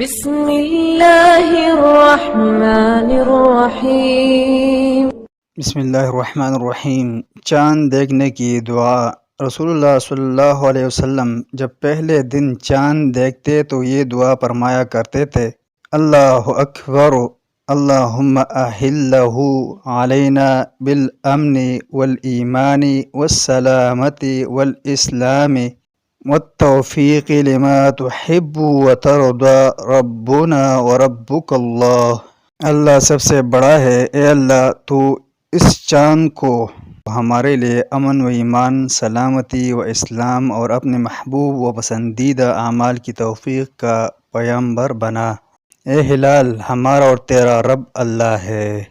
بسم اللہ الرحمن الرحیم۔ بسم اللہ الرحمن الرحیم۔ چاند دیکھنے کی دعا۔ رسول اللہ صلی اللہ علیہ وسلم جب پہلے دن چاند دیکھتے تو یہ دعا فرمایا کرتے تھے: اللہ اکبر، اللہم احلہ علینا بالامن والایمان والسلامت والاسلام والتوفیق لما تحب وترضى ربنا وربک اللہ۔ اللہ سب سے بڑا ہے، اے اللہ تو اس چاند کو ہمارے لیے امن و ایمان، سلامتی و اسلام اور اپنے محبوب و پسندیدہ اعمال کی توفیق کا پیغمبر بنا۔ اے ہلال، ہمارا اور تیرا رب اللہ ہے۔